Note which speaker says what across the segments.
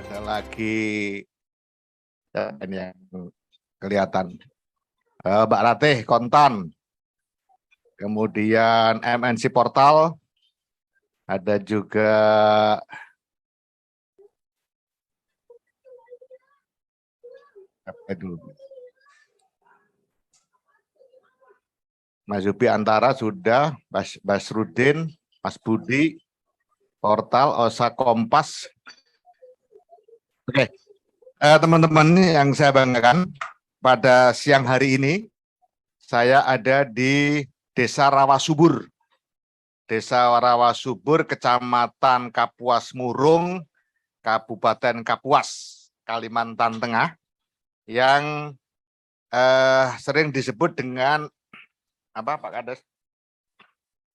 Speaker 1: Ada lagi ini yang kelihatan. Mbak Ratih Kontan. Kemudian MNC Portal. Ada juga apa dulu? Mas Zubi Antara sudah, Mas Basrudin, Mas Budi, Portal, Osa Kompas. Oke, teman-teman yang saya banggakan, pada siang hari ini saya ada di Desa Rawasubur. Desa Rawasubur, Kecamatan Kapuas Murung, Kabupaten Kapuas, Kalimantan Tengah, yang sering disebut dengan apa Pak Kades?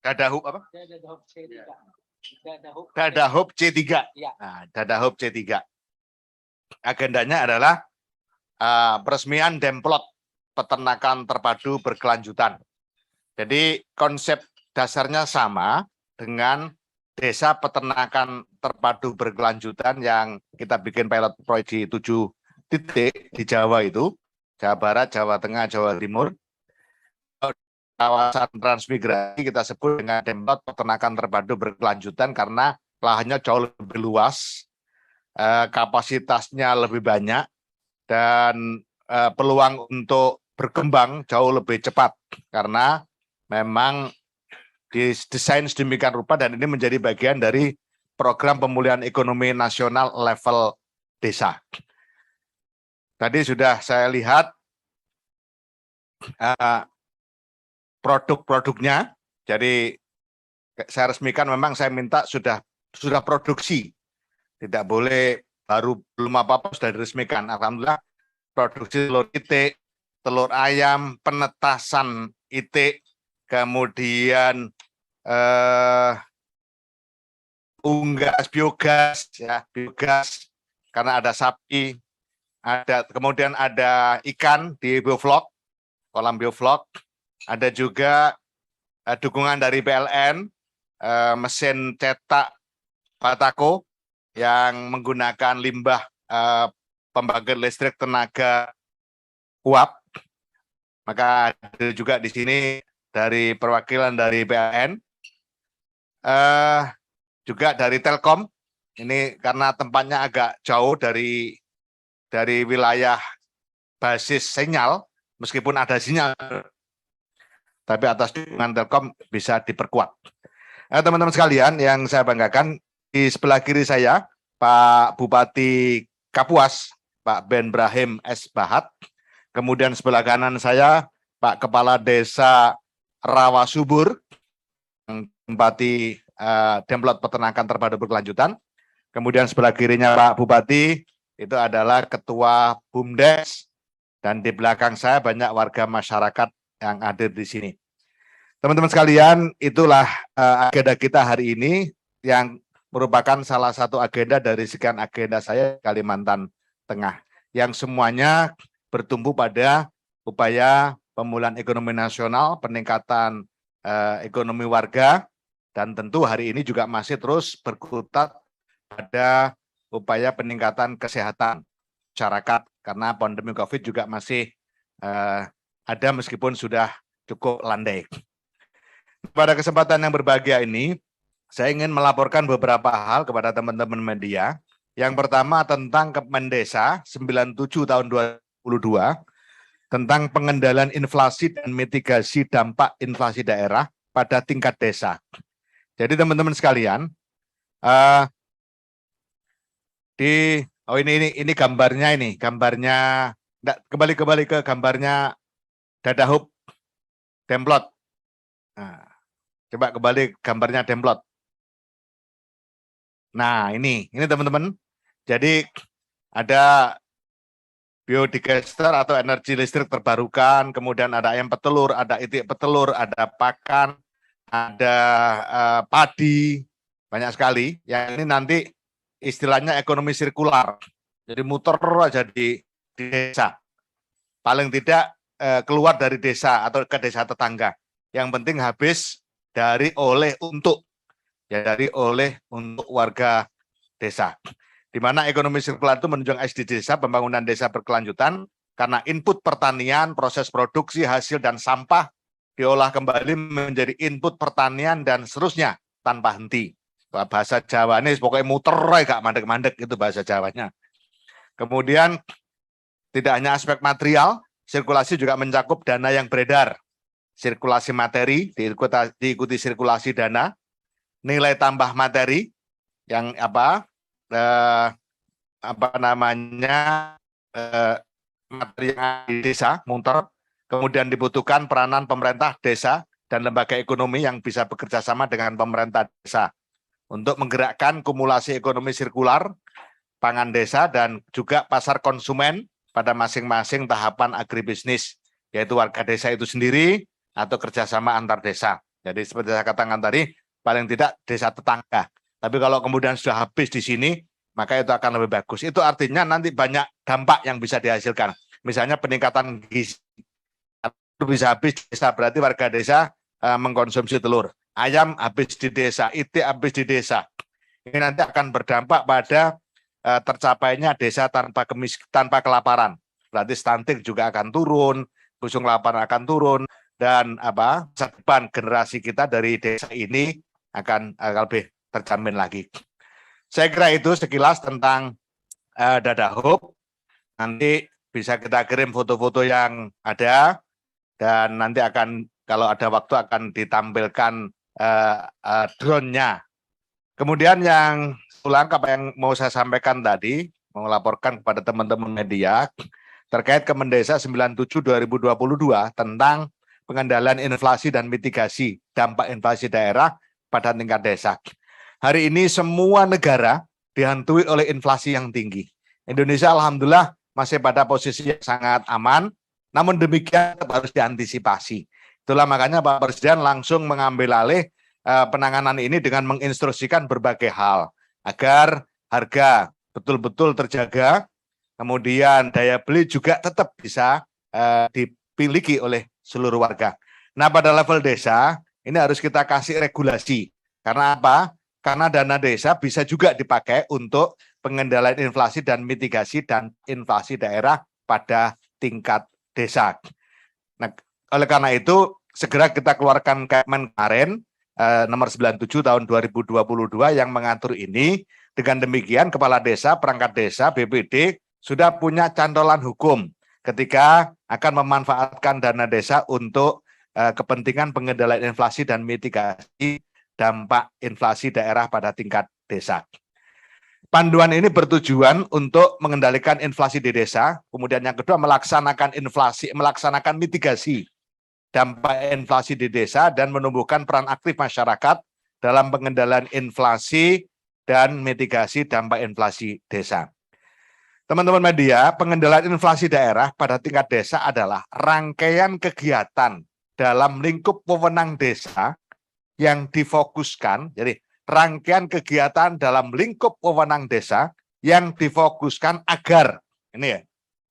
Speaker 1: Dadahub apa? Dadahub C3. Nah, Dadahub C3. Agendanya adalah peresmian Demplot peternakan terpadu berkelanjutan. Jadi konsep dasarnya sama dengan desa peternakan terpadu berkelanjutan yang kita bikin pilot project di 7 titik di Jawa itu, Jawa Barat, Jawa Tengah, Jawa Timur. Kawasan transmigrasi kita sebut dengan Demplot peternakan terpadu berkelanjutan karena lahannya jauh lebih luas, kapasitasnya lebih banyak, dan peluang untuk berkembang jauh lebih cepat karena memang didesain sedemikian rupa dan ini menjadi bagian dari program pemulihan ekonomi nasional level desa. Tadi sudah saya lihat produk-produknya, jadi saya resmikan memang saya minta sudah produksi, tidak boleh baru belum apa-apa sudah diresmikan. Alhamdulillah produksi telur itik, telur ayam, penetasan itik, kemudian unggas biogas, ya biogas karena ada sapi, kemudian ada ikan di bioflok, kolam bioflok. Ada juga dukungan dari PLN, mesin cetak Batako yang menggunakan limbah pembangkit listrik tenaga uap. Maka ada juga di sini dari perwakilan dari PLN, juga dari Telkom. Ini karena tempatnya agak jauh dari wilayah basis sinyal, meskipun ada sinyal, tapi atas dukungan Telkom bisa diperkuat. Teman-teman sekalian yang saya banggakan, di sebelah kiri saya Pak Bupati Kapuas, Pak Ben Brahim S. Bahat. Kemudian sebelah kanan saya Pak Kepala Desa Rawasubur, yang tempati Demplot peternakan terpadu berkelanjutan. Kemudian sebelah kirinya Pak Bupati itu adalah Ketua BUMDes, dan di belakang saya banyak warga masyarakat yang hadir di sini. Teman-teman sekalian, itulah agenda kita hari ini yang merupakan salah satu agenda dari sekian agenda saya Kalimantan Tengah, yang semuanya bertumbuh pada upaya pemulihan ekonomi nasional, peningkatan ekonomi warga, dan tentu hari ini juga masih terus berkutat pada upaya peningkatan kesehatan masyarakat karena pandemi COVID juga masih ada meskipun sudah cukup landai. Pada kesempatan yang berbahagia ini, saya ingin melaporkan beberapa hal kepada teman-teman media. Yang pertama tentang Kemendesa 97 tahun 2022 tentang pengendalian inflasi dan mitigasi dampak inflasi daerah pada tingkat desa. Jadi teman-teman sekalian, ini gambarnya, kembali ke gambarnya Dadahub Demplot. Nah, coba kembali gambarnya Demplot. Nah, ini teman-teman. Jadi ada biodigester atau energi listrik terbarukan, kemudian ada ayam petelur, ada itik petelur, ada pakan, ada padi, banyak sekali. Yang ini nanti istilahnya ekonomi sirkular. Jadi muter aja di desa. Paling tidak keluar dari desa atau ke desa tetangga. Yang penting habis dari oleh untuk warga desa. di mana ekonomi sirkular itu menunjang SDG desa, pembangunan desa berkelanjutan, karena input pertanian, proses produksi, hasil, dan sampah diolah kembali menjadi input pertanian dan seterusnya tanpa henti. Bahasa Jawa ini pokoknya muter, gak mandek-mandek itu bahasa Jawanya. Kemudian tidak hanya aspek material, sirkulasi juga mencakup dana yang beredar. Sirkulasi materi, diikuti sirkulasi dana, nilai tambah materi, yang materi yang di desa, muter, kemudian dibutuhkan peranan pemerintah desa dan lembaga ekonomi yang bisa bekerja sama dengan pemerintah desa untuk menggerakkan kumulasi ekonomi sirkular, pangan desa, dan juga pasar konsumen pada masing-masing tahapan agribisnis, yaitu warga desa itu sendiri atau kerjasama antar desa. Jadi seperti saya katakan tadi, paling tidak desa tetangga. Tapi kalau kemudian sudah habis di sini, maka itu akan lebih bagus. Itu artinya nanti banyak dampak yang bisa dihasilkan. Misalnya peningkatan gizi. Itu bisa habis di desa, berarti warga desa mengkonsumsi telur. Ayam habis di desa, itik habis di desa. Ini nanti akan berdampak pada tercapainya desa tanpa kelaparan. Berarti stunting juga akan turun, busung lapar akan turun, dan masa depan generasi kita dari desa ini akan lebih terjamin lagi. Saya kira itu sekilas tentang Dadahoop. Nanti bisa kita kirim foto-foto yang ada, dan nanti akan kalau ada waktu akan ditampilkan drone-nya. Kemudian yang ulang apa yang mau saya sampaikan tadi, mau laporkan kepada teman-teman media terkait Kemendesa 97 2022 tentang pengendalian inflasi dan mitigasi dampak inflasi daerah pada tingkat desa. Hari ini semua negara dihantui oleh inflasi yang tinggi. Indonesia alhamdulillah masih pada posisi yang sangat aman, namun demikian harus diantisipasi. Itulah makanya Pak Presiden langsung mengambil alih penanganan ini dengan menginstruksikan berbagai hal agar harga betul-betul terjaga, kemudian daya beli juga tetap bisa dimiliki oleh seluruh warga. Nah, pada level desa ini harus kita kasih regulasi. Karena apa? Karena dana desa bisa juga dipakai untuk pengendalian inflasi dan mitigasi dan inflasi daerah pada tingkat desa. Nah, oleh karena itu segera kita keluarkan Kepmen kemarin nomor 97 tahun 2022 yang mengatur ini. Dengan demikian kepala desa, perangkat desa, BPD sudah punya cantolan hukum ketika akan memanfaatkan dana desa untuk kepentingan pengendalian inflasi dan mitigasi dampak inflasi daerah pada tingkat desa. Panduan ini bertujuan untuk mengendalikan inflasi di desa, kemudian yang kedua melaksanakan mitigasi dampak inflasi di desa dan menumbuhkan peran aktif masyarakat dalam pengendalian inflasi dan mitigasi dampak inflasi desa. Teman-teman media, pengendalian inflasi daerah pada tingkat desa adalah rangkaian kegiatan dalam lingkup wewenang desa yang difokuskan, jadi rangkaian kegiatan dalam lingkup wewenang desa yang difokuskan agar, ini ya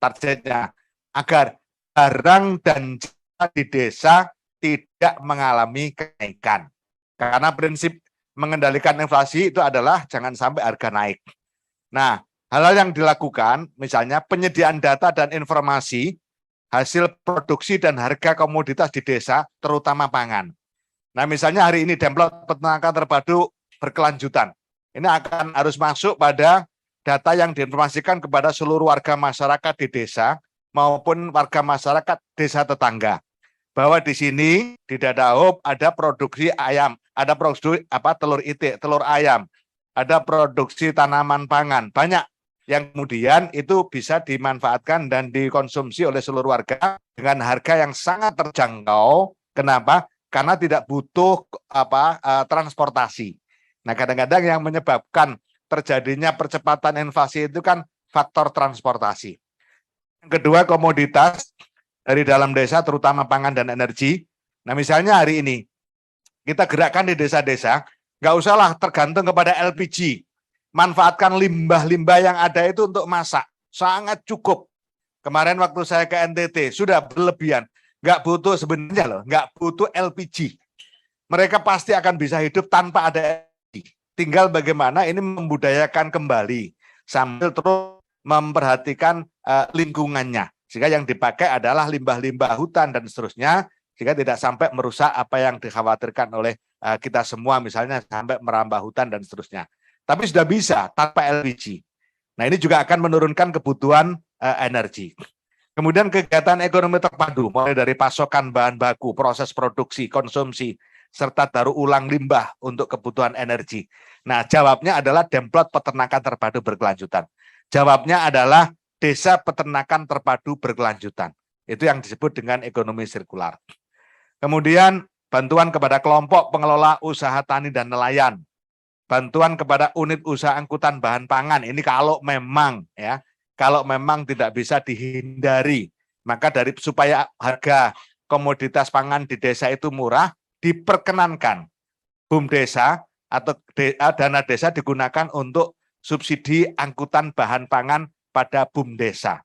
Speaker 1: targetnya, agar barang dan jasa di desa tidak mengalami kenaikan. Karena prinsip mengendalikan inflasi itu adalah jangan sampai harga naik. Nah, hal-hal yang dilakukan, misalnya penyediaan data dan informasi, hasil produksi dan harga komoditas di desa, terutama pangan. Nah, misalnya hari ini Demplot Peternakan Terpadu berkelanjutan. Ini akan harus masuk pada data yang diinformasikan kepada seluruh warga masyarakat di desa maupun warga masyarakat desa tetangga. Bahwa di sini di Dadahoop ada produksi ayam, ada produksi telur itik, telur ayam, ada produksi tanaman pangan, banyak yang kemudian itu bisa dimanfaatkan dan dikonsumsi oleh seluruh warga dengan harga yang sangat terjangkau. Kenapa? Karena tidak butuh transportasi. Nah, kadang-kadang yang menyebabkan terjadinya percepatan inflasi itu kan faktor transportasi. Yang kedua, komoditas dari dalam desa, terutama pangan dan energi. Nah, misalnya hari ini kita gerakkan di desa-desa, nggak usahlah tergantung kepada LPG. Manfaatkan limbah-limbah yang ada itu untuk masak, sangat cukup. Kemarin waktu saya ke NTT sudah berlebihan, nggak butuh sebenarnya loh, nggak butuh LPG. Mereka pasti akan bisa hidup tanpa ada LPG. Tinggal bagaimana ini membudayakan kembali sambil terus memperhatikan lingkungannya. Sehingga yang dipakai adalah limbah-limbah hutan dan seterusnya, sehingga tidak sampai merusak apa yang dikhawatirkan oleh kita semua, misalnya sampai merambah hutan dan seterusnya. Tapi sudah bisa tanpa LPG. Nah, ini juga akan menurunkan kebutuhan energi. Kemudian kegiatan ekonomi terpadu, mulai dari pasokan bahan baku, proses produksi, konsumsi, serta daur ulang limbah untuk kebutuhan energi. Nah, jawabnya adalah Demplot Peternakan Terpadu Berkelanjutan. Jawabnya adalah Desa Peternakan Terpadu Berkelanjutan. Itu yang disebut dengan ekonomi sirkular. Kemudian bantuan kepada kelompok pengelola usaha tani dan nelayan. Bantuan kepada unit usaha angkutan bahan pangan. Ini kalau memang tidak bisa dihindari, maka supaya harga komoditas pangan di desa itu murah, diperkenankan BUM desa atau dana desa digunakan untuk subsidi angkutan bahan pangan pada BUM desa.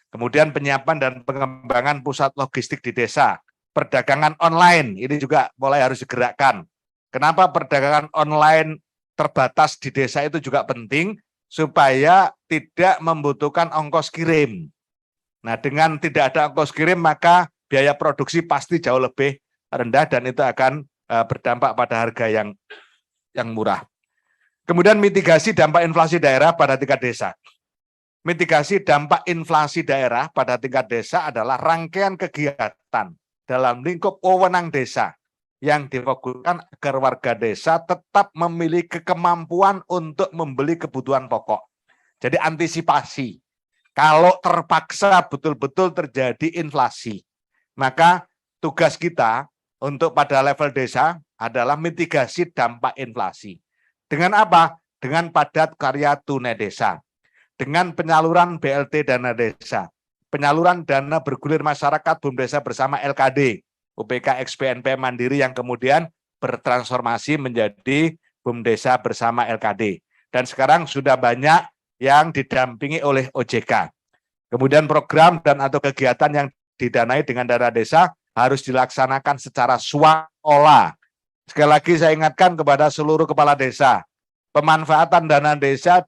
Speaker 1: Kemudian penyiapan dan pengembangan pusat logistik di desa. Perdagangan online ini juga mulai harus digerakkan. Kenapa perdagangan online terbatas di desa itu juga penting? Supaya tidak membutuhkan ongkos kirim. Nah, dengan tidak ada ongkos kirim, maka biaya produksi pasti jauh lebih rendah dan itu akan berdampak pada harga yang murah. Kemudian mitigasi dampak inflasi daerah pada tingkat desa. Mitigasi dampak inflasi daerah pada tingkat desa adalah rangkaian kegiatan dalam lingkup wewenang desa yang difokuskan agar warga desa tetap memiliki kemampuan untuk membeli kebutuhan pokok. Jadi antisipasi. Kalau terpaksa betul-betul terjadi inflasi, maka tugas kita untuk pada level desa adalah mitigasi dampak inflasi. Dengan apa? Dengan padat karya tunai desa. Dengan penyaluran BLT dana desa. Penyaluran dana bergulir masyarakat BUM desa bersama LKD. UPK XPNP Mandiri yang kemudian bertransformasi menjadi BUM desa bersama LKD. Dan sekarang sudah banyak yang didampingi oleh OJK. Kemudian program dan atau kegiatan yang didanai dengan dana desa harus dilaksanakan secara swakelola. Sekali lagi saya ingatkan kepada seluruh kepala desa, pemanfaatan dana desa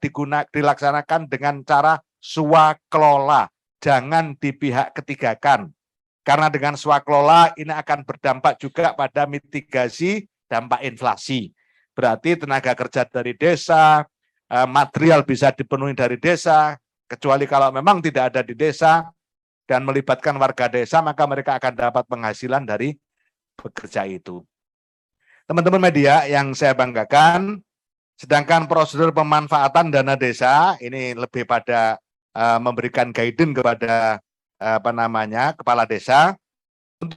Speaker 1: dilaksanakan dengan cara swakelola, jangan dipihak ketigakan. Karena dengan swakelola ini akan berdampak juga pada mitigasi dampak inflasi. Berarti tenaga kerja dari desa, material bisa dipenuhi dari desa, kecuali kalau memang tidak ada di desa dan melibatkan warga desa, maka mereka akan dapat penghasilan dari bekerja itu. Teman-teman media yang saya banggakan, sedangkan prosedur pemanfaatan dana desa ini lebih pada memberikan guidance kepada kepala desa untuk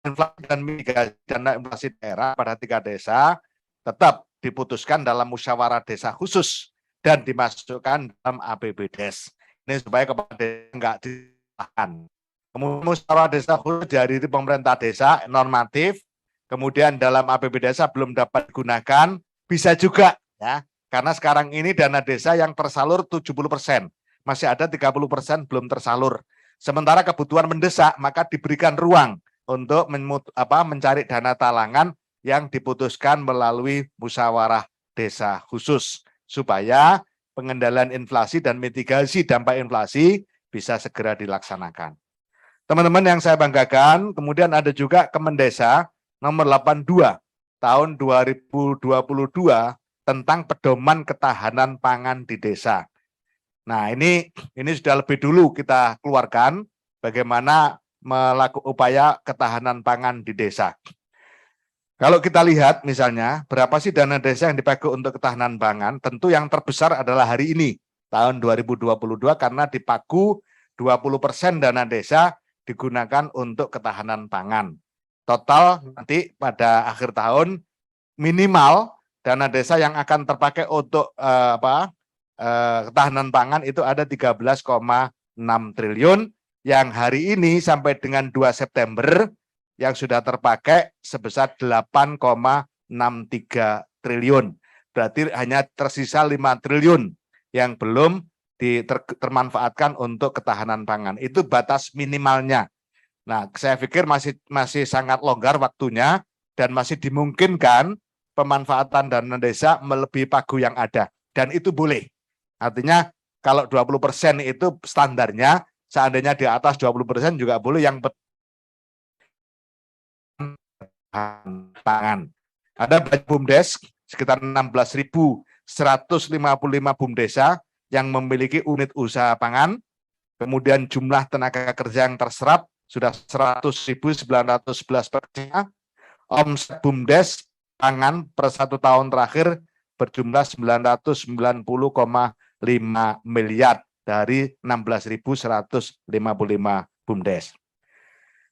Speaker 1: inflasi dan mitigasi dana inflasi daerah pada tingkat desa tetap diputuskan dalam musyawarah desa khusus dan dimasukkan dalam APBDes. Ini supaya kepala desa enggak ditahan. Kemudian musyawarah desa khusus dari pemerintah desa normatif, kemudian dalam APBD desa belum dapat digunakan, bisa juga ya, karena sekarang ini dana desa yang tersalur 70%. Masih ada 30% belum tersalur. Sementara kebutuhan mendesak, maka diberikan ruang untuk mencari dana talangan yang diputuskan melalui musyawarah desa khusus supaya pengendalian inflasi dan mitigasi dampak inflasi bisa segera dilaksanakan. Teman-teman yang saya banggakan, kemudian ada juga Kemendesa nomor 82 tahun 2022 tentang pedoman ketahanan pangan di desa. Nah, ini sudah lebih dulu kita keluarkan bagaimana melakukan upaya ketahanan pangan di desa. Kalau kita lihat misalnya, berapa sih dana desa yang dipakai untuk ketahanan pangan? Tentu yang terbesar adalah hari ini, tahun 2022, karena dipaku 20% dana desa digunakan untuk ketahanan pangan. Total nanti pada akhir tahun, minimal dana desa yang akan terpakai untuk ketahanan pangan itu ada 13,6 triliun, yang hari ini sampai dengan 2 September yang sudah terpakai sebesar 8,63 triliun. Berarti hanya tersisa 5 triliun yang belum termanfaatkan untuk ketahanan pangan. Itu batas minimalnya. Nah, saya pikir masih sangat longgar waktunya dan masih dimungkinkan pemanfaatan dana desa melebihi pagu yang ada. Dan itu boleh. Artinya kalau 20% itu standarnya, seandainya di atas 20% juga boleh yang pangan. Ada BUMDes sekitar 16.155 BUMDesa yang memiliki unit usaha pangan. Kemudian jumlah tenaga kerja yang terserap sudah 100.911 pekerja. Omset BUMDes pangan per 1 tahun terakhir berjumlah 990,5 miliar dari 16.155 BUMDes.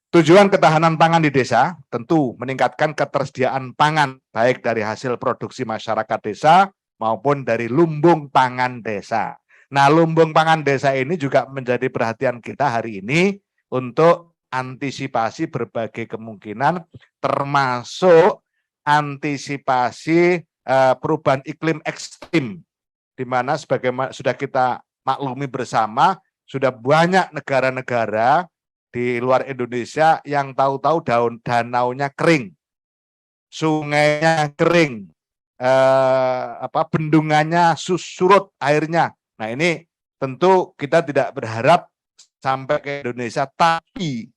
Speaker 1: Tujuan ketahanan pangan di desa tentu meningkatkan ketersediaan pangan baik dari hasil produksi masyarakat desa maupun dari lumbung pangan desa. Nah, lumbung pangan desa ini juga menjadi perhatian kita hari ini untuk antisipasi berbagai kemungkinan termasuk antisipasi perubahan iklim ekstrim, di mana sebagaimana sudah kita maklumi bersama, sudah banyak negara-negara di luar Indonesia yang tahu-tahu danaunya kering, sungainya kering, bendungannya surut airnya. Nah, ini tentu kita tidak berharap sampai ke Indonesia, tapi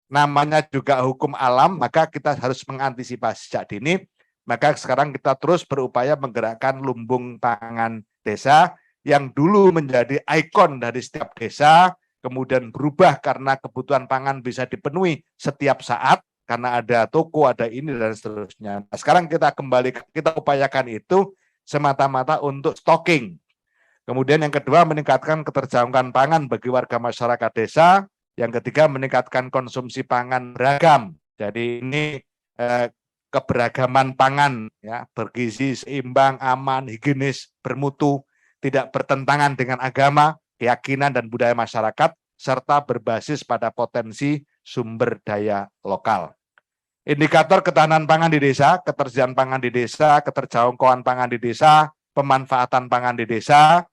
Speaker 1: namanya juga hukum alam, maka kita harus mengantisipasi sejak dini. Maka sekarang kita terus berupaya menggerakkan lumbung pangan desa yang dulu menjadi ikon dari setiap desa, kemudian berubah karena kebutuhan pangan bisa dipenuhi setiap saat, karena ada toko, ada ini, dan seterusnya. Nah, sekarang kita upayakan itu semata-mata untuk stocking. Kemudian yang kedua, meningkatkan keterjangkauan pangan bagi warga masyarakat desa. Yang ketiga, meningkatkan konsumsi pangan beragam. Jadi ini keberagaman pangan, ya, bergizi, seimbang, aman, higienis, bermutu, tidak bertentangan dengan agama, keyakinan, dan budaya masyarakat, serta berbasis pada potensi sumber daya lokal. Indikator ketahanan pangan di desa, ketersediaan pangan di desa, keterjangkauan pangan di desa, pemanfaatan pangan di desa,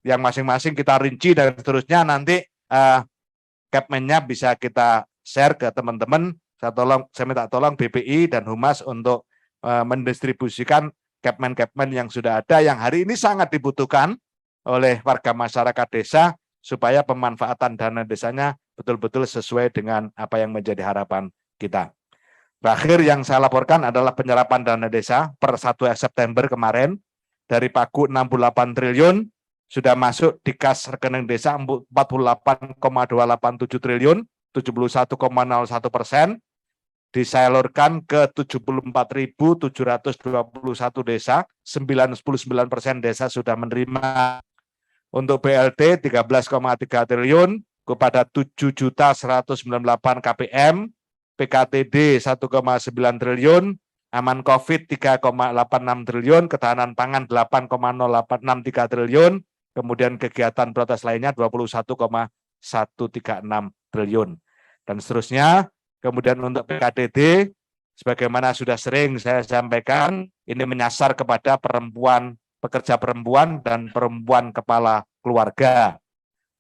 Speaker 1: yang masing-masing kita rinci dan seterusnya. Nanti Kepmennya bisa kita share ke teman-teman. Saya minta tolong BPI dan Humas untuk mendistribusikan Kepmen yang sudah ada, yang hari ini sangat dibutuhkan oleh warga masyarakat desa, supaya pemanfaatan dana desanya betul-betul sesuai dengan apa yang menjadi harapan kita. Terakhir yang saya laporkan adalah penyerapan dana desa per 1 September kemarin, dari pagu 68 triliun, sudah masuk di kas rekening desa 48,287 triliun, 71,01%, disalurkan ke 74.721 desa, 99% desa sudah menerima. Untuk BLT 13,3 triliun kepada 7.198 KPM, PKTD 1,9 triliun, aman COVID 3,86 triliun, ketahanan pangan 8,0863 triliun, kemudian kegiatan prioritas lainnya 21,136 triliun. Dan seterusnya. Kemudian untuk PKDD, sebagaimana sudah sering saya sampaikan, ini menyasar kepada perempuan, pekerja perempuan dan perempuan kepala keluarga.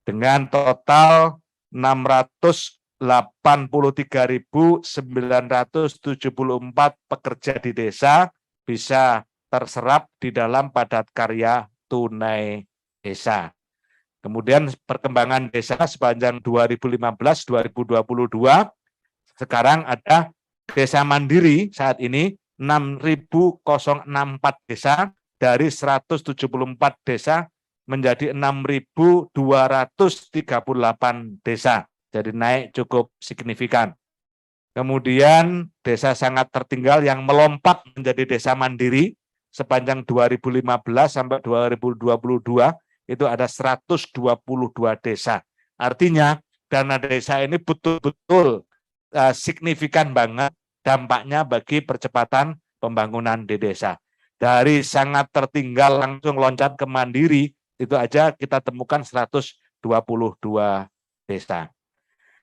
Speaker 1: Dengan total 683.974 pekerja di desa bisa terserap di dalam padat karya tunai desa. Kemudian perkembangan desa sepanjang 2015-2022, sekarang ada desa mandiri saat ini 6.064 desa, dari 174 desa menjadi 6.238 desa. Jadi naik cukup signifikan. Kemudian desa sangat tertinggal yang melompat menjadi desa mandiri sepanjang 2015 sampai 2022 itu ada 122 desa. Artinya dana desa ini betul-betul signifikan banget dampaknya bagi percepatan pembangunan di desa. Dari sangat tertinggal langsung loncat ke mandiri, itu aja kita temukan 122 desa.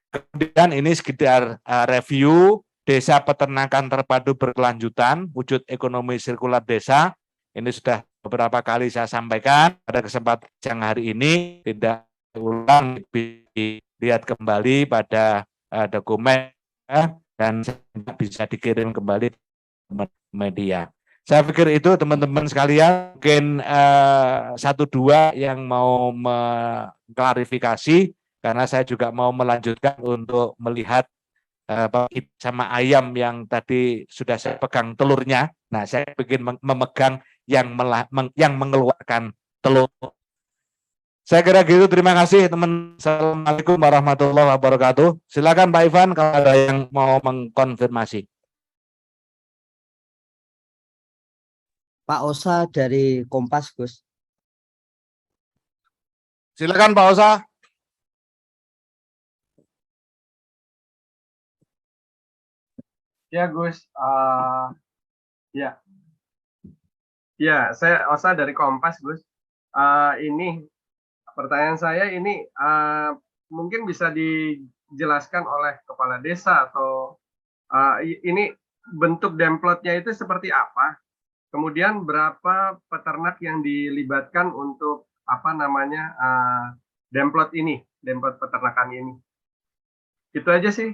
Speaker 1: Kemudian ini sekedar review desa peternakan terpadu berkelanjutan, wujud ekonomi sirkular desa. Ini sudah beberapa kali saya sampaikan, pada kesempatan yang hari ini tidak ulang, lihat kembali pada dokumen dan bisa dikirim kembali ke media. Saya pikir itu teman-teman sekalian, mungkin satu dua yang mau mengklarifikasi, karena saya juga mau melanjutkan untuk melihat sama ayam yang tadi sudah saya pegang telurnya. Nah, saya ingin memegang yang mengeluarkan telur. Saya kira gitu, terima kasih teman. Assalamualaikum warahmatullahi wabarakatuh. Silakan Pak Ivan kalau ada yang mau mengkonfirmasi.
Speaker 2: Pak Osa dari Kompas, Gus.
Speaker 1: Silakan Pak Osa.
Speaker 3: Ya Gus, ya saya Osa dari Kompas Gus. Ini pertanyaan saya ini mungkin bisa dijelaskan oleh kepala desa atau ini bentuk demplotnya itu seperti apa? Kemudian berapa peternak yang dilibatkan untuk apa namanya demplot peternakan ini? Itu aja sih.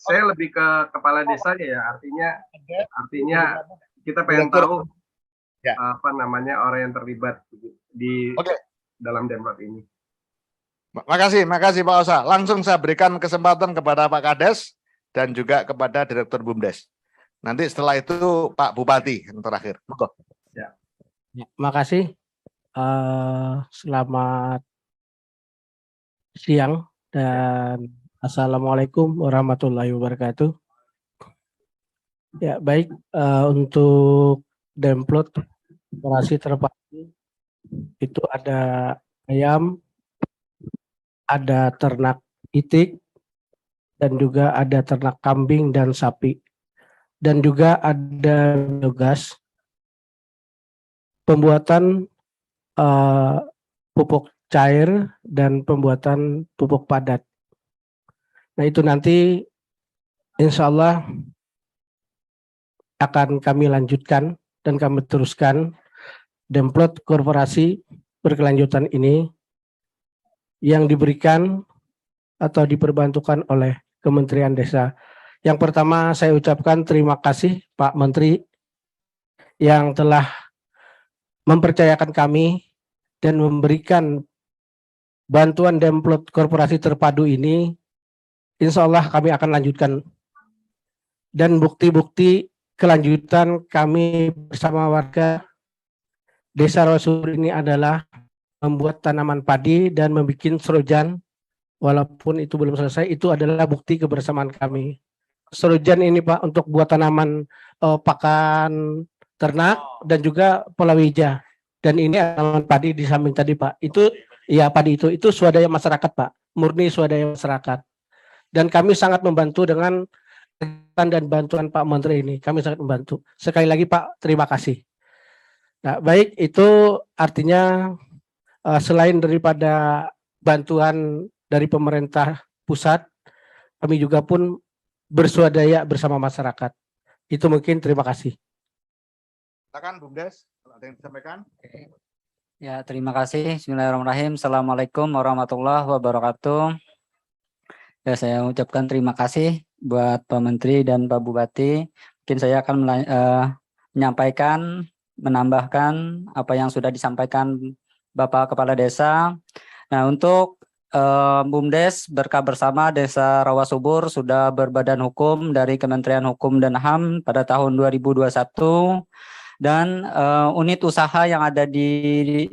Speaker 3: Saya lebih ke kepala desanya ya, artinya kita pengen tahu apa namanya orang yang terlibat di dalam demplot ini.
Speaker 1: Makasih Pak Osa. Langsung saya berikan kesempatan kepada Pak Kades dan juga kepada Direktur BUMDes. Nanti setelah itu Pak Bupati yang terakhir. Monggo.
Speaker 4: Ya, makasih. Selamat siang dan Assalamualaikum warahmatullahi wabarakatuh. Ya, baik, untuk demplot operasi terpadu itu ada ayam, ada ternak itik, dan juga ada ternak kambing dan sapi. Dan juga ada biogas, pembuatan pupuk cair, dan pembuatan pupuk padat. Nah, itu nanti insya Allah akan kami lanjutkan dan kami teruskan demplot korporasi berkelanjutan ini yang diberikan atau diperbantukan oleh Kementerian Desa. Yang pertama saya ucapkan terima kasih Pak Menteri yang telah mempercayakan kami dan memberikan bantuan demplot korporasi terpadu ini. Insya Allah kami akan lanjutkan. Dan bukti-bukti kelanjutan kami bersama warga Desa Rawasubur ini adalah membuat tanaman padi dan membuat serojan. Walaupun itu belum selesai, itu adalah bukti kebersamaan kami. Serojan ini Pak untuk buat tanaman pakan ternak dan juga palawija. Dan ini tanaman padi di samping tadi Pak. Itu ya padi itu swadaya masyarakat Pak, murni swadaya masyarakat. Dan kami sangat membantu dengan dan bantuan Pak Menteri ini. Kami sangat membantu. Sekali lagi Pak, terima kasih. Nah, baik, itu artinya selain daripada bantuan dari pemerintah pusat, kami juga pun berswadaya bersama masyarakat. Itu mungkin, terima kasih.
Speaker 1: Silakan BUMDes, kalau ada yang disampaikan.
Speaker 5: Ya, terima kasih. Bismillahirrahmanirrahim. Assalamualaikum warahmatullahi wabarakatuh. Ya, saya ucapkan terima kasih buat Pak Menteri dan Pak Bupati. Mungkin saya akan menyampaikan, menambahkan apa yang sudah disampaikan Bapak Kepala Desa. Nah, untuk BUMDes Berkah Bersama Desa Rawasubur sudah berbadan hukum dari Kementerian Hukum dan HAM pada tahun 2021 dan unit usaha yang ada di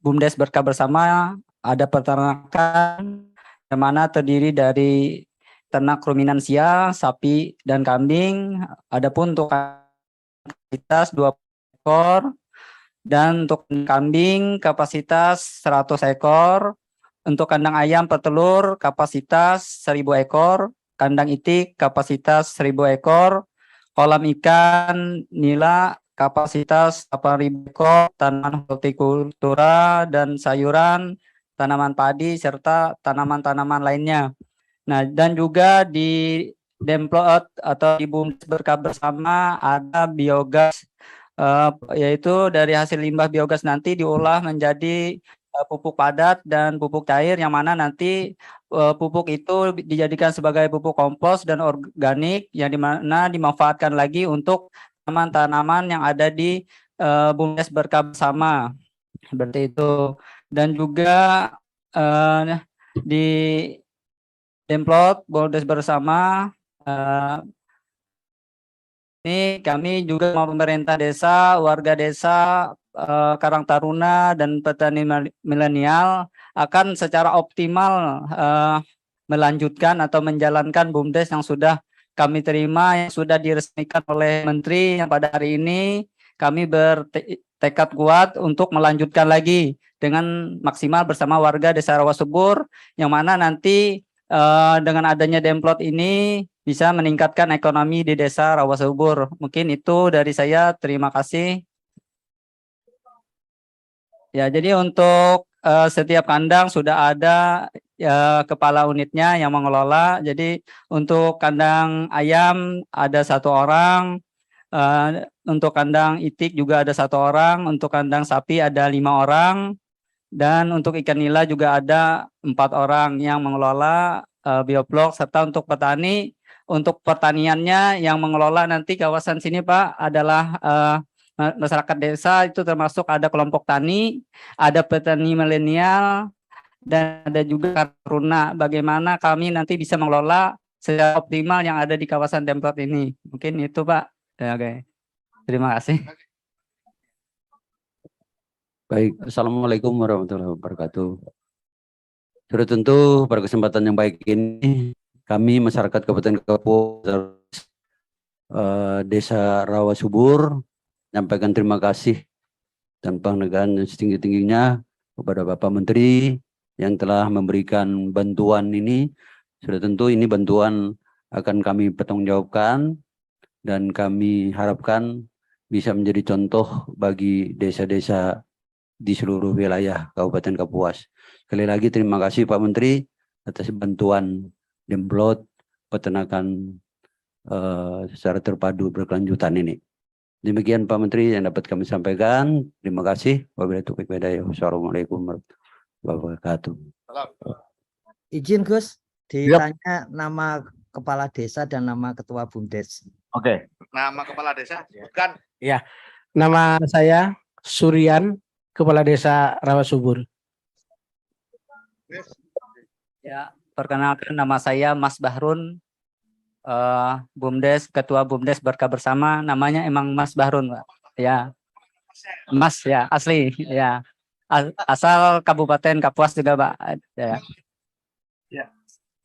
Speaker 5: BUMDes Berkah Bersama ada peternakan yang mana terdiri dari ternak ruminansia, sapi dan kambing. Adapun untuk kapasitas 20 ekor dan untuk kambing kapasitas 100 ekor. Untuk kandang ayam petelur kapasitas 1000 ekor, kandang itik kapasitas 1000 ekor, kolam ikan nila kapasitas 8.000 ekor, tanaman hortikultura dan sayuran, tanaman padi serta tanaman-tanaman lainnya. Nah, dan juga di demplot atau di BUMDes Berkah Bersama ada biogas, yaitu dari hasil limbah biogas nanti diolah menjadi pupuk padat dan pupuk cair, yang mana nanti pupuk itu dijadikan sebagai pupuk kompos dan organik yang dimana dimanfaatkan lagi untuk tanaman-tanaman yang ada di BUMDes Berkah Bersama seperti itu. Dan juga di Demplot BUMDes Bersama ini kami juga mau pemerintah desa, warga desa, Karang Taruna dan petani milenial akan secara optimal melanjutkan atau menjalankan BUMDes yang sudah kami terima, yang sudah diresmikan oleh Menteri, yang pada hari ini kami bertekad kuat untuk melanjutkan lagi dengan maksimal bersama warga Desa Rawasubur, yang mana nanti dengan adanya Demplot ini bisa meningkatkan ekonomi di Desa Rawasubur. Mungkin itu dari saya, terima kasih. Ya, jadi untuk setiap kandang sudah ada kepala unitnya yang mengelola. Jadi untuk kandang ayam ada 1 orang, untuk kandang itik juga ada 1 orang, untuk kandang sapi ada 5 orang, dan untuk ikan nila juga ada 4 orang yang mengelola bioblok. Serta untuk petani, untuk pertaniannya yang mengelola nanti kawasan sini Pak adalah masyarakat desa, itu termasuk ada kelompok tani, ada petani milenial, dan ada juga Taruna. Bagaimana kami nanti bisa mengelola secara optimal yang ada di kawasan Demplot ini. Mungkin itu Pak. Ya, oke. Terima kasih.
Speaker 6: Baik, Assalamualaikum warahmatullahi wabarakatuh. Sudah tentu pada kesempatan yang baik ini, kami masyarakat Kabupaten Kapuas, Desa Rawasubur, menyampaikan terima kasih dan penghargaan yang setinggi-tingginya kepada Bapak Menteri yang telah memberikan bantuan ini. Sudah tentu ini bantuan akan kami pertanggungjawabkan dan kami harapkan bisa menjadi contoh bagi desa-desa di seluruh wilayah Kabupaten Kapuas. Sekali lagi terima kasih Pak Menteri atas bantuan Demplot peternakan secara terpadu berkelanjutan ini. Demikian Pak Menteri yang dapat kami sampaikan. Terima kasih. Wabillahi taufiq wal hidayah. Wassalamualaikum warahmatullahi wabarakatuh.
Speaker 2: Izin Gus, ditanya nama kepala desa dan nama ketua BUMDes.
Speaker 1: Oke. Nama kepala desa bukan.
Speaker 4: Nama saya Suryan, Kepala Desa Rawasubur.
Speaker 5: Ya, perkenalkan nama saya Mas Bahrun, BUMDes, Ketua BUMDes Berkah Bersama. Namanya emang Mas Bahrun, Pak. Ya, Mas ya, asli. Ya, asal Kabupaten Kapuas juga, Pak. Ya.
Speaker 3: Ya.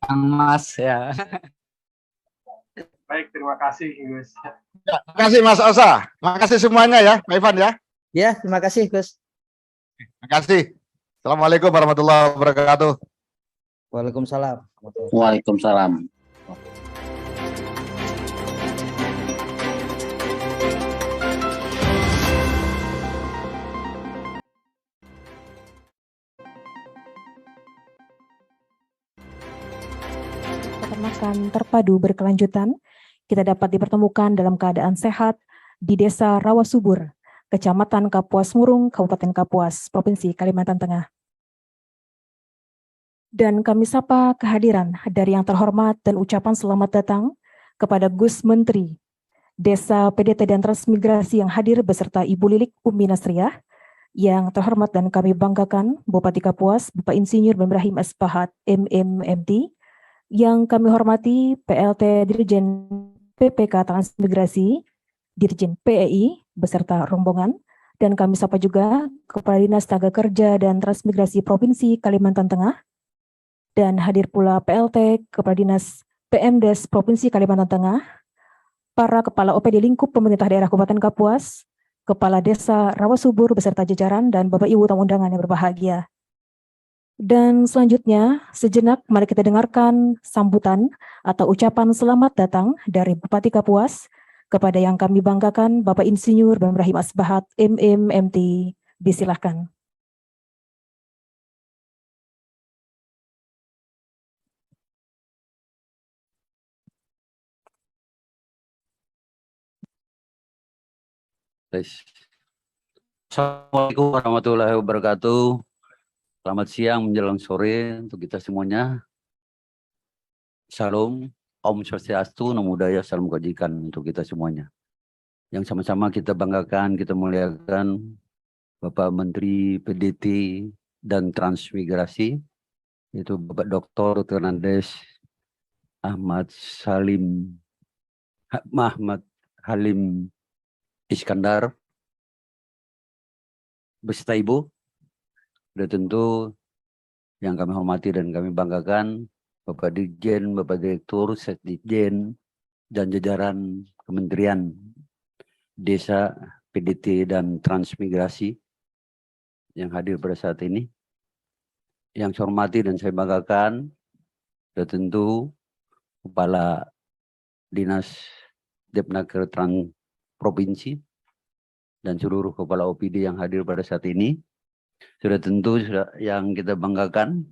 Speaker 5: Mas ya.
Speaker 3: Baik, terima kasih Gus.
Speaker 1: Terima kasih Mas Osa. Terima kasih semuanya ya, Pak Ivan ya.
Speaker 2: Ya, terima kasih Gus.
Speaker 1: Terima kasih. Assalamualaikum warahmatullahi wabarakatuh.
Speaker 2: Waalaikumsalam.
Speaker 7: Waalaikumsalam.
Speaker 8: Peternakan terpadu berkelanjutan, kita dapat dipertemukan dalam keadaan sehat di Desa Rawasubur, Kecamatan Kapuas Murung, Kabupaten Kapuas, Provinsi Kalimantan Tengah. Dan kami sapa kehadiran dari yang terhormat dan ucapan selamat datang kepada Gus Menteri Desa PDT dan Transmigrasi yang hadir beserta Ibu Lilik Umi Nasriah, yang terhormat dan kami banggakan Bupati Kapuas, Bapak Insinyur Ibrahim Asbahat, MMMT, yang kami hormati PLT Dirjen PPK Transmigrasi, Dirjen PEI beserta rombongan, dan kami sapa juga Kepala Dinas Tenaga Kerja dan Transmigrasi Provinsi Kalimantan Tengah, dan hadir pula PLT Kepala Dinas PMdes Provinsi Kalimantan Tengah, para Kepala OPD lingkup pemerintah daerah Kabupaten Kapuas, Kepala Desa Rawasubur beserta jajaran, dan Bapak Ibu tamu undangan yang berbahagia. Dan selanjutnya, sejenak mari kita dengarkan sambutan atau ucapan selamat datang dari Bupati Kapuas kepada yang kami banggakan Bapak Insinyur Ibrahim Asbahat, MMMT. Disilahkan.
Speaker 6: Assalamualaikum warahmatullahi wabarakatuh. Selamat siang menjelang sore untuk kita semuanya. Salam, Om Swastiastu, Namo Buddhaya, salam kebajikan untuk kita semuanya. yang sama-sama kita banggakan, kita muliakan, Bapak Menteri PDT dan Transmigrasi, itu Bapak Dr. Andes Ahmad Halim Iskandar, beserta Ibu, sudah tentu yang kami hormati dan kami banggakan, Bapak Dirjen, Bapak Direktur, Sekdijen, dan jajaran Kementerian Desa, PDT, dan Transmigrasi yang hadir pada saat ini. Yang saya hormati dan saya banggakan, sudah tentu Kepala Dinas Depnaker Provinsi dan seluruh kepala OPD yang hadir pada saat ini. Sudah tentu yang kita banggakan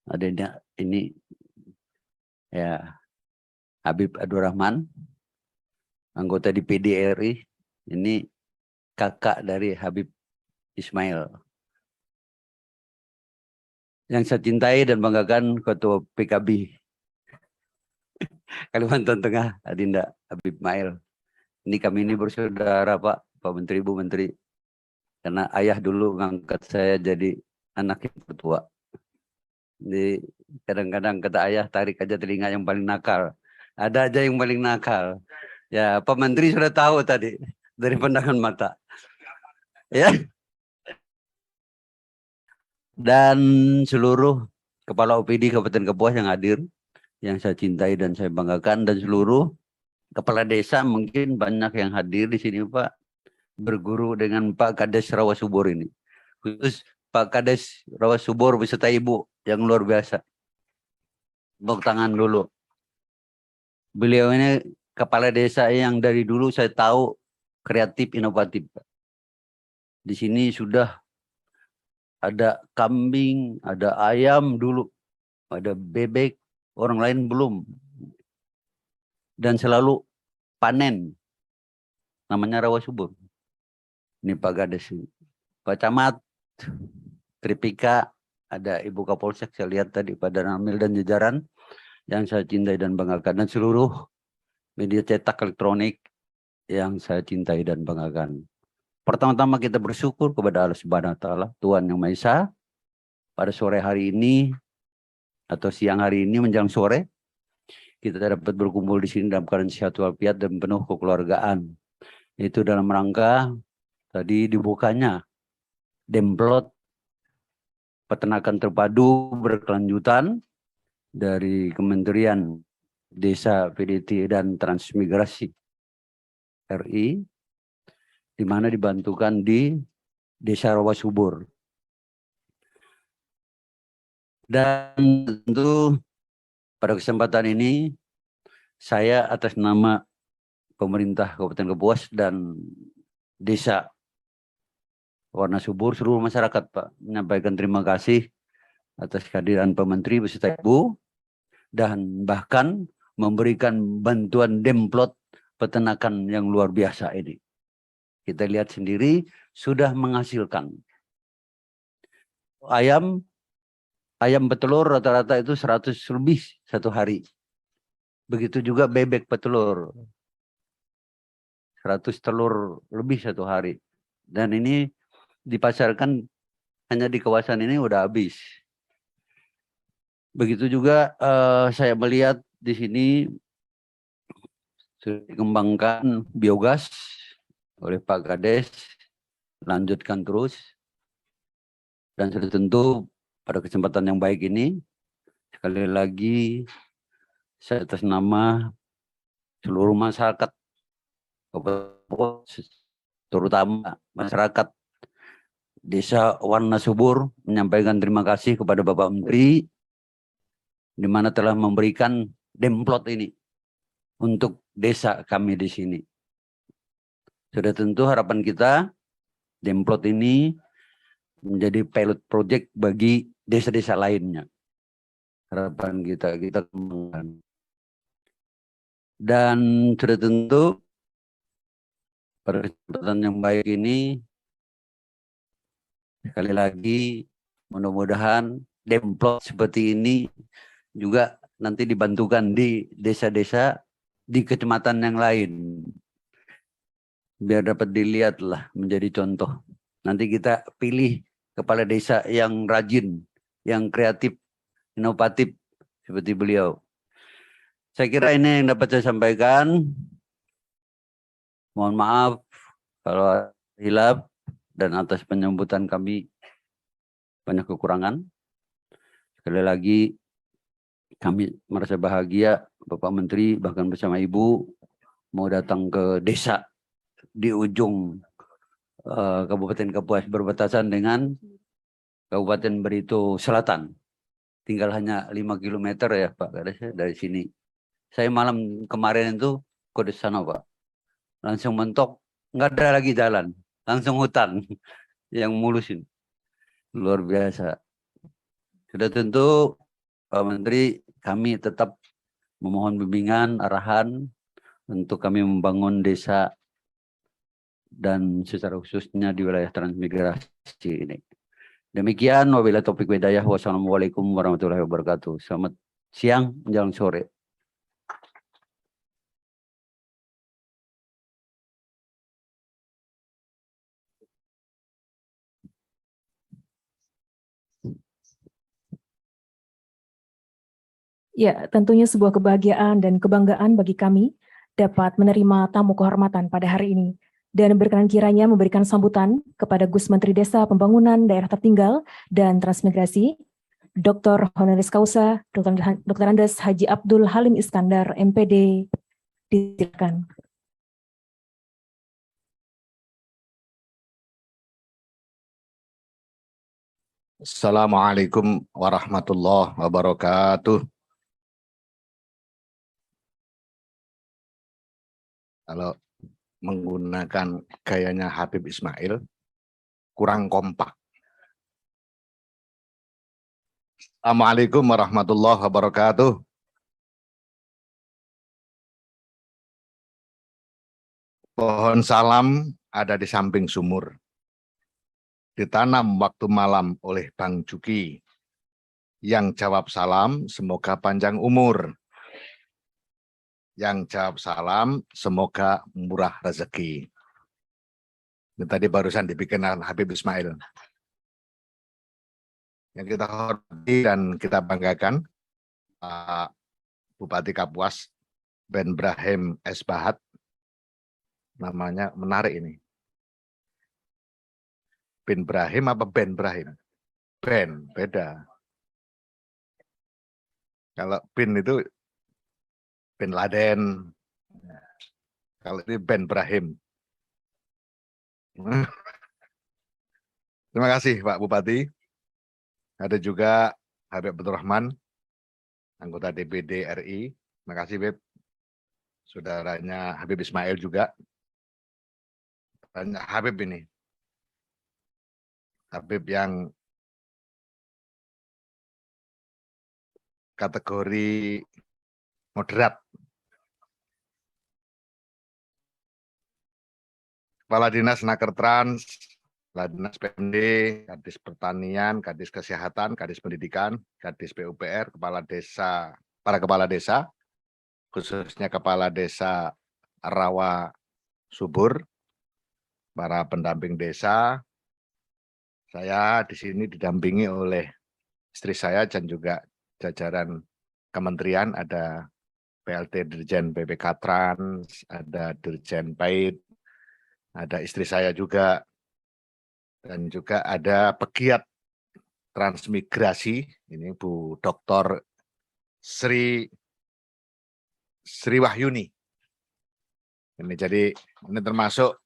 Speaker 6: adanya ini ya Habib Abdurrahman, anggota DPD RI, ini kakak dari Habib Ismail. Yang saya cintai dan banggakan Ketua PKB Kalimantan Tengah, Adinda Habib Ismail. Ini kami ini bersaudara Pak Menteri, Bu Menteri. Karena ayah dulu ngangkat saya jadi anak yang tertua. Jadi kadang-kadang kata ayah, tarik aja telinga yang paling nakal. Ada aja yang paling nakal. Ya, Pak Menteri sudah tahu tadi dari pandangan mata. Ya. Dan seluruh kepala OPD Kabupaten Kapuas yang hadir, yang saya cintai dan saya banggakan, dan seluruh kepala desa mungkin banyak yang hadir di sini Pak, berguru dengan Pak Kades Rawasubur ini. Khusus Pak Kades Rawasubur beserta Ibu yang luar biasa. Tepuk tangan dulu. Beliau ini kepala desa yang dari dulu saya tahu kreatif, inovatif. Di sini sudah ada kambing, ada ayam dulu, ada bebek, orang lain belum. Dan selalu panen. Namanya Rawasubur. Ini Pak Kades. Pak Camat, Tripika, ada Ibu Kapolsek, saya lihat tadi Pak Danamil dan jajaran yang saya cintai dan banggakan, dan seluruh media cetak elektronik yang saya cintai dan banggakan. Pertama-tama kita bersyukur kepada Allah Subhanahu wa Ta'ala, Tuhan Yang Maha Esa, pada sore hari ini atau siang hari ini menjelang sore kita dapat berkumpul di sini dalam keadaan sehat walafiat dan penuh kekeluargaan. Itu dalam rangka tadi dibukanya Demplot Peternakan Terpadu Berkelanjutan dari Kementerian Desa, PDT, dan Transmigrasi RI, di mana dibantukan di Desa Rawasubur. Dan tentu pada kesempatan ini saya atas nama pemerintah Kabupaten Kapuas dan Desa Warna Subur, seluruh masyarakat Pak, menyampaikan terima kasih atas kehadiran Pak Menteri beserta Ibu, dan bahkan memberikan bantuan Demplot peternakan yang luar biasa ini. Kita lihat sendiri sudah menghasilkan. Ayam petelur rata-rata itu 100 lebih satu hari. Begitu juga bebek petelur. 100 telur lebih satu hari. Dan ini dipasarkan hanya di kawasan ini udah habis. Begitu juga saya melihat di sini sudah dikembangkan biogas oleh Pak Kades, lanjutkan terus. Dan sudah tentu pada kesempatan yang baik ini, sekali lagi saya atas nama seluruh masyarakat, terutama masyarakat Desa Warna Subur, menyampaikan terima kasih kepada Bapak Menteri, di mana telah memberikan Demplot ini untuk desa kami di sini. Sudah tentu harapan kita Demplot ini menjadi pilot project bagi desa-desa lainnya. Harapan kita kembangkan. Dan sudah tentu pada kesempatan yang baik ini, sekali lagi mudah-mudahan Demplot seperti ini juga nanti dibantukan di desa-desa di kecamatan yang lain. biar dapat dilihat lah, menjadi contoh. Nanti kita pilih kepala desa yang rajin, yang kreatif, inovatif seperti beliau. Saya kira ini yang dapat saya sampaikan. Mohon maaf kalau hilaf, dan atas penyambutan kami banyak kekurangan. Sekali lagi kami merasa bahagia Bapak Menteri bahkan bersama Ibu mau datang ke desa di ujung Kabupaten Kapuas berbatasan dengan Kabupaten Barito Selatan. Tinggal hanya 5 km ya Pak dari sini. Saya malam kemarin itu ke sana Pak. Langsung mentok, nggak ada lagi jalan. Langsung hutan yang mulusin. Luar biasa. Sudah tentu Pak Menteri, kami tetap memohon bimbingan, arahan untuk kami membangun desa dan secara khususnya di wilayah transmigrasi ini. Demikian, wabillahi taufiq wal hidayah. Wassalamualaikum warahmatullahi wabarakatuh. Selamat siang menjelang sore.
Speaker 8: Ya, tentunya sebuah kebahagiaan dan kebanggaan bagi kami dapat menerima tamu kehormatan pada hari ini. Dan berkenan kiranya memberikan sambutan kepada Gus Menteri Desa Pembangunan Daerah Tertinggal dan Transmigrasi, Dr. Honoris Causa, Dr. Andes Haji Abdul Halim Iskandar, MPD, disilakan.
Speaker 1: Assalamualaikum warahmatullahi wabarakatuh. Kalau menggunakan gayanya Habib Ismail, kurang kompak. Assalamualaikum warahmatullahi wabarakatuh. Pohon salam ada di samping sumur. Ditanam waktu malam oleh Bang Juki. Yang jawab salam, semoga panjang umur. Yang jawab salam, semoga murah rezeki. Ini tadi barusan dibikin Habib Ismail. Yang kita hormati dan kita banggakan, Pak Bupati Kapuas, Ben Brahim S. Bahat, namanya menarik ini. Ben Brahim apa Ben Brahim? Ben, beda. Kalau Bin itu Bin Laden. Kalau ini Ben Brahim. Terima kasih Pak Bupati. Ada juga Habib Abdurrahman, anggota DPD RI. Terima kasih Habib. Saudaranya Habib Ismail juga. Banyak Habib ini. Habib yang kategori moderat. Kepala Dinas Naker Trans, Kepala Dinas PMD, Kadis Pertanian, Kadis Kesehatan, Kadis Pendidikan, Kadis PUPR, Kepala Desa, para Kepala Desa, khususnya Kepala Desa Rawa Subur, para pendamping desa. Saya di sini didampingi oleh istri saya dan juga jajaran kementerian, ada PLT Dirjen BPK Trans, ada Dirjen PAID, ada istri saya juga, dan juga ada pegiat transmigrasi, ini Bu Dr. Sri Wahyuni. Ini jadi ini termasuk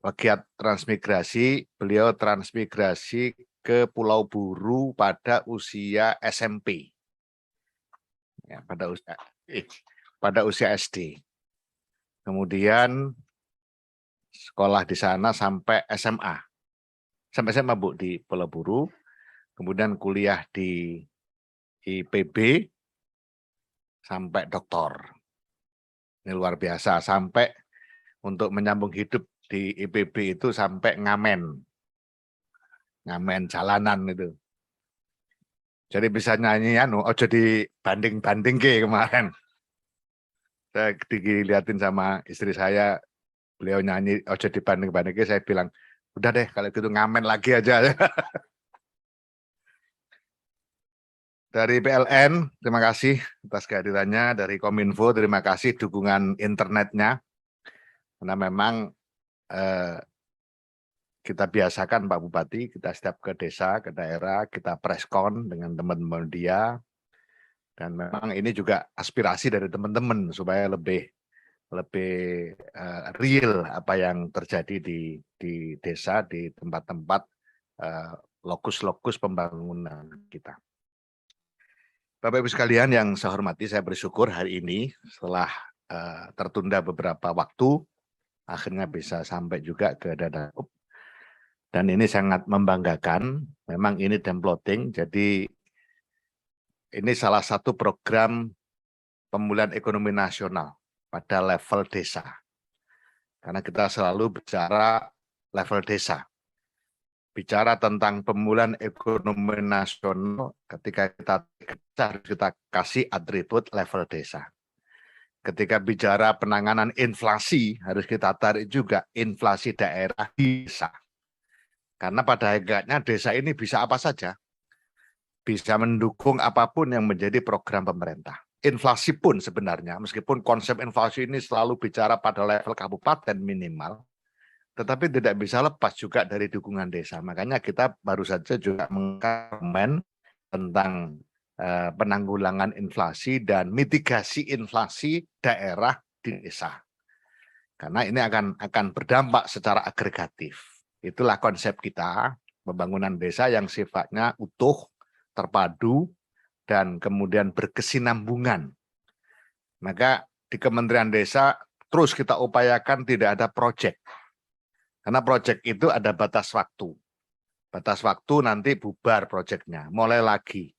Speaker 1: pegiat transmigrasi, beliau transmigrasi ke Pulau Buru pada usia SMP. Ya, pada usia SD. Kemudian sekolah di sana sampai SMA. Sampai SMA Bu di Pulau Buru. Kemudian kuliah di IPB sampai doktor. Ini luar biasa, sampai untuk menyambung hidup di IPB itu sampai ngamen jalanan itu. Jadi bisa nyanyi ojo dibanding-banding ke kemarin. Saya dilihatin sama istri saya, Beliau nyanyi ojo dibanding-bandingin, saya bilang udah deh kalau gitu ngamen lagi aja. Dari PLN, terima kasih atas kehadirannya. Dari Kominfo, terima kasih dukungan internetnya. Karena memang kita biasakan Pak Bupati, kita setiap ke desa, ke daerah, kita preskon dengan teman-teman dia. Dan memang ini juga aspirasi dari teman-teman supaya lebih real apa yang terjadi di desa, di tempat-tempat lokus-lokus pembangunan kita. Bapak Ibu sekalian yang saya hormati, saya bersyukur hari ini setelah tertunda beberapa waktu, akhirnya bisa sampai juga ke Dadaup. Dan ini sangat membanggakan, memang ini templating, jadi ini salah satu program pemulihan ekonomi nasional pada level desa. Karena kita selalu bicara level desa. Bicara tentang pemulihan ekonomi nasional, ketika kita kasih atribut level desa. Ketika bicara penanganan inflasi, harus kita tarik juga inflasi daerah desa. Karena pada hakikatnya desa ini bisa apa saja. Bisa mendukung apapun yang menjadi program pemerintah. Inflasi pun sebenarnya, meskipun konsep inflasi ini selalu bicara pada level kabupaten minimal, tetapi tidak bisa lepas juga dari dukungan desa. Makanya kita baru saja juga mengkomen tentang penanggulangan inflasi dan mitigasi inflasi daerah di desa. Karena ini akan berdampak secara agregatif. Itulah konsep kita, pembangunan desa yang sifatnya utuh, terpadu, dan kemudian berkesinambungan. Maka di Kementerian Desa terus kita upayakan tidak ada proyek. Karena proyek itu ada batas waktu. Batas waktu nanti bubar proyeknya, mulai lagi.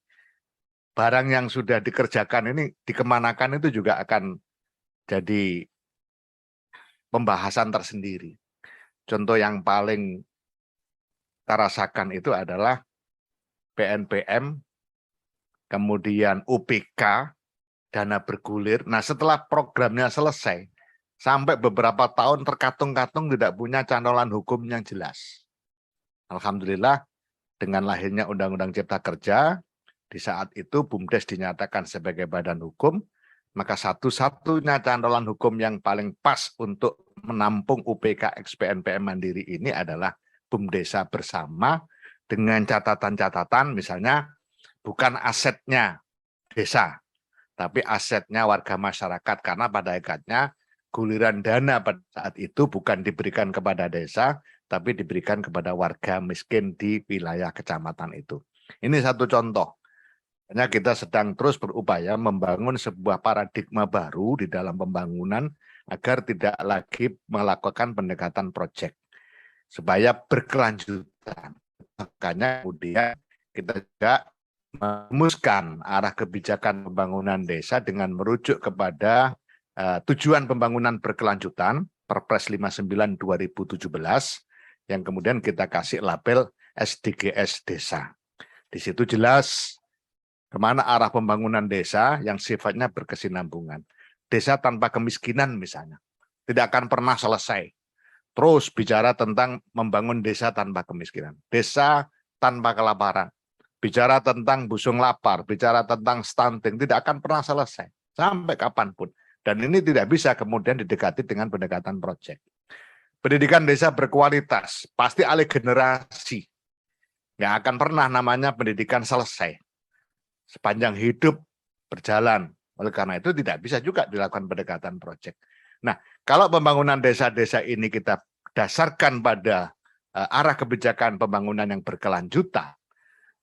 Speaker 1: Barang yang sudah dikerjakan ini dikemanakan itu juga akan jadi pembahasan tersendiri. Contoh yang paling kita rasakan itu adalah PNPM, kemudian UPK, dana bergulir. Nah setelah programnya selesai, sampai beberapa tahun terkatung-katung tidak punya cantolan hukum yang jelas. Alhamdulillah dengan lahirnya Undang-Undang Cipta Kerja, di saat itu BUMDes dinyatakan sebagai badan hukum, maka satu-satunya cantolan hukum yang paling pas untuk menampung UPK ex-PNPM Mandiri ini adalah BUMDesa bersama dengan catatan-catatan misalnya bukan asetnya desa, tapi asetnya warga masyarakat karena pada hakikatnya guliran dana pada saat itu bukan diberikan kepada desa, tapi diberikan kepada warga miskin di wilayah kecamatan itu. Ini satu contoh. Hanya kita sedang terus berupaya membangun sebuah paradigma baru di dalam pembangunan agar tidak lagi melakukan pendekatan proyek. Supaya berkelanjutan. Makanya kemudian kita juga merumuskan arah kebijakan pembangunan desa dengan merujuk kepada tujuan pembangunan berkelanjutan Perpres 59 2017 yang kemudian kita kasih label SDGs Desa. Di situ jelas kemana arah pembangunan desa yang sifatnya berkesinambungan. Desa tanpa kemiskinan misalnya, tidak akan pernah selesai. Terus bicara tentang membangun desa tanpa kemiskinan. Desa tanpa kelaparan. Bicara tentang busung lapar, bicara tentang stunting, tidak akan pernah selesai. Sampai kapanpun. Dan ini tidak bisa kemudian didekati dengan pendekatan proyek. Pendidikan desa berkualitas, pasti alih generasi. Nggak akan pernah namanya pendidikan selesai. Sepanjang hidup berjalan. Oleh karena itu tidak bisa juga dilakukan pendekatan proyek. Nah, kalau pembangunan desa-desa ini kita dasarkan pada arah kebijakan pembangunan yang berkelanjutan,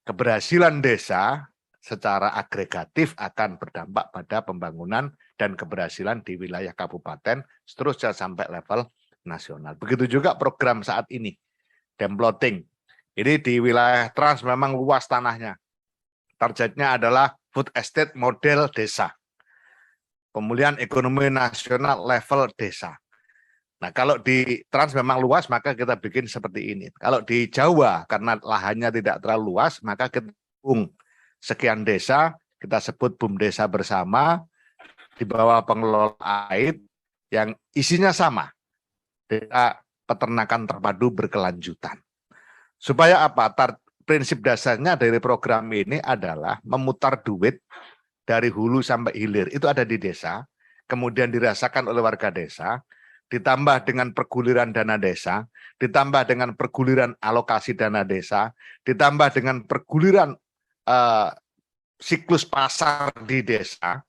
Speaker 1: keberhasilan desa secara agregatif akan berdampak pada pembangunan dan keberhasilan di wilayah kabupaten, seterusnya sampai level nasional. Begitu juga program saat ini, Demplotting. Ini di wilayah Trans memang luas tanahnya. Targetnya adalah food estate model desa. Pemulihan ekonomi nasional level desa. Nah, kalau di Trans memang luas, maka kita bikin seperti ini. Kalau di Jawa, karena lahannya tidak terlalu luas, maka kita sekian desa, kita sebut BUMDesa bersama, di bawah pengelola AID, yang isinya sama. desa peternakan terpadu berkelanjutan. Supaya apa? Prinsip dasarnya dari program ini adalah memutar duit dari hulu sampai hilir. Itu ada di desa, kemudian dirasakan oleh warga desa, ditambah dengan perguliran dana desa, ditambah dengan perguliran alokasi dana desa, ditambah dengan perguliran siklus pasar di desa,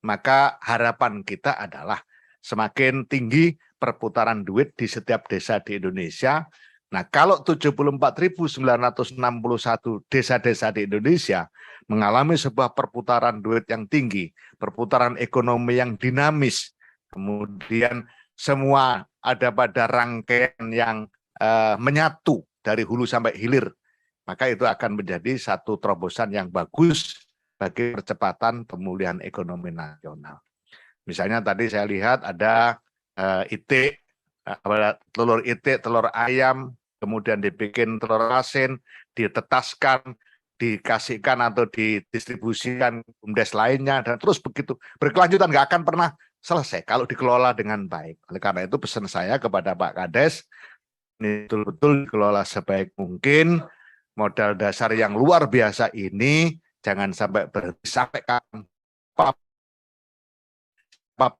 Speaker 1: maka harapan kita adalah semakin tinggi perputaran duit di setiap desa di Indonesia. Nah, kalau 74.961 desa-desa di Indonesia mengalami sebuah perputaran duit yang tinggi, perputaran ekonomi yang dinamis, kemudian semua ada pada rangkaian yang menyatu dari hulu sampai hilir, maka itu akan menjadi satu terobosan yang bagus bagi percepatan pemulihan ekonomi nasional. Misalnya tadi saya lihat ada itik, telur itik, telur ayam, kemudian dibikin telur asin, ditetaskan, dikasihkan atau didistribusikan BUMDes lainnya, dan terus begitu berkelanjutan, nggak akan pernah selesai kalau dikelola dengan baik. Oleh karena itu pesan saya kepada Pak Kades, ini betul-betul dikelola sebaik mungkin. Modal dasar yang luar biasa ini jangan sampai berhenti sampai kapan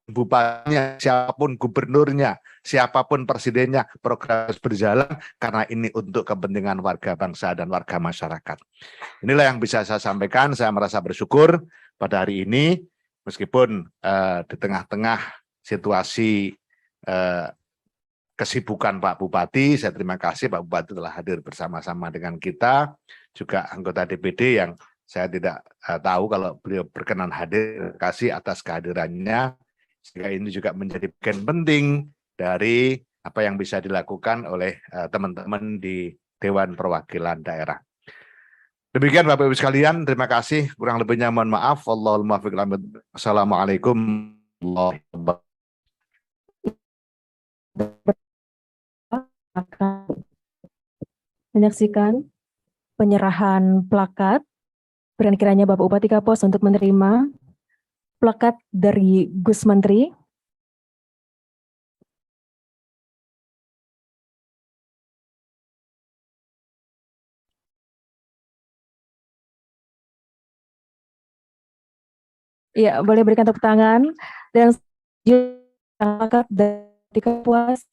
Speaker 1: bupatinya, siapapun gubernurnya, siapapun presidennya, program harus berjalan karena ini untuk kepentingan warga bangsa dan warga masyarakat. Inilah yang bisa saya sampaikan. Saya merasa bersyukur pada hari ini, meskipun di tengah-tengah situasi kesibukan Pak Bupati, saya terima kasih Pak Bupati telah hadir bersama-sama dengan kita, juga anggota DPD yang saya tidak tahu kalau beliau berkenan hadir, kasih atas kehadirannya, sehingga ini juga menjadi bagian penting dari apa yang bisa dilakukan oleh teman-teman di Dewan Perwakilan Daerah. Demikian Bapak Ibu sekalian, terima kasih. Kurang lebihnya mohon maaf. Wallahul muwaffiq. Assalamualaikum warahmatullahi wabarakatuh.
Speaker 8: Akan menyaksikan penyerahan plakat. Berikan kiranya Bapak Bupati Kapos untuk menerima plakat dari Gus Menteri. Ya, boleh berikan tepuk tangan dan plakat dari Kapos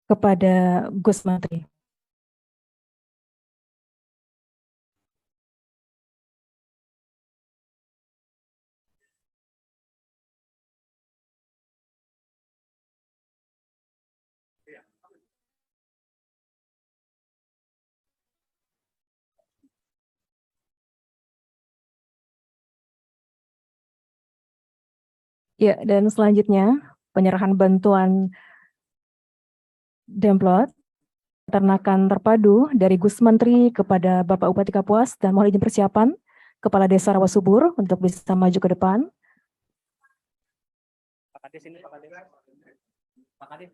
Speaker 8: kepada Gus Menteri. Ya, dan selanjutnya penyerahan bantuan demplot peternakan terpadu dari Gus Menteri kepada Bapak Bupati Kapuas, dan mohon izin persiapan Kepala Desa Rawasubur untuk bisa maju ke depan. Pak Kades ini, Pak Kades. Pak Kades.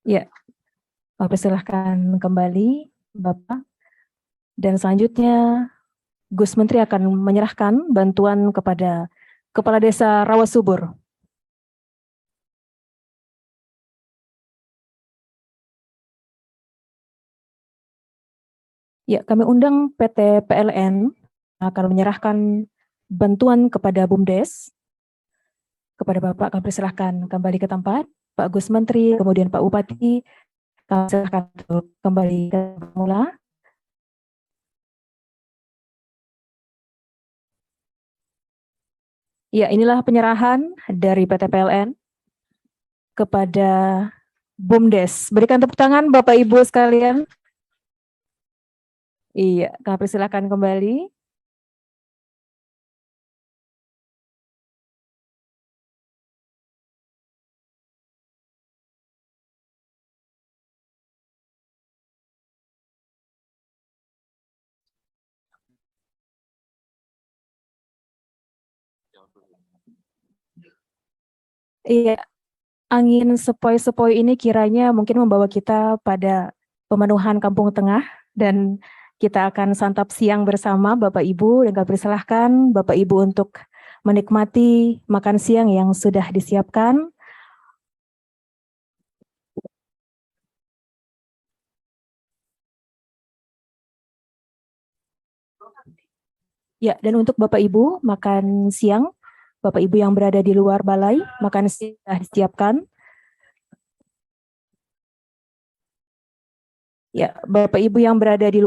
Speaker 8: Ya, persilahkan kembali Bapak. Dan selanjutnya Gus Menteri akan menyerahkan bantuan kepada Kepala Desa Rawasubur. Ya, kami undang PT PLN akan menyerahkan bantuan kepada BUMDes. Kepada Bapak kami persilahkan kembali ke tempat. Pak Gus Menteri, kemudian Pak Bupati, kami silakan untuk kembali ke semula. Ya, inilah penyerahan dari PT PLN kepada BUMDes. Berikan tepuk tangan Bapak Ibu sekalian. Iya, kami persilahkan kembali. Iya, angin sepoi-sepoi ini kiranya mungkin membawa kita pada pemenuhan Kampung Tengah, dan kita akan santap siang bersama Bapak Ibu, dan kami persilahkan Bapak Ibu untuk menikmati makan siang yang sudah disiapkan. Ya, dan untuk Bapak Ibu makan siang, Bapak Ibu yang berada di luar balai, makan siang sudah disiapkan. Ya, Bapak Ibu yang berada di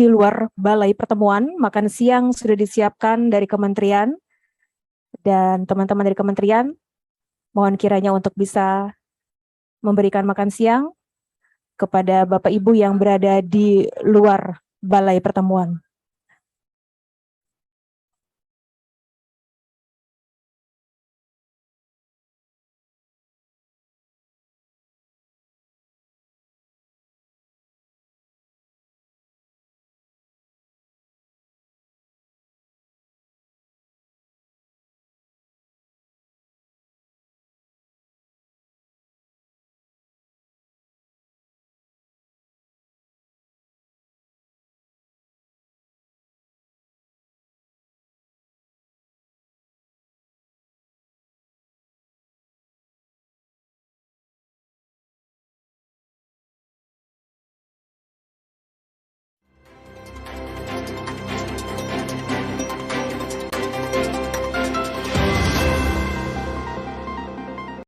Speaker 8: luar balai pertemuan, makan siang sudah disiapkan dari kementerian, dan teman-teman dari kementerian mohon kiranya untuk bisa memberikan makan siang kepada Bapak Ibu yang berada di luar balai pertemuan.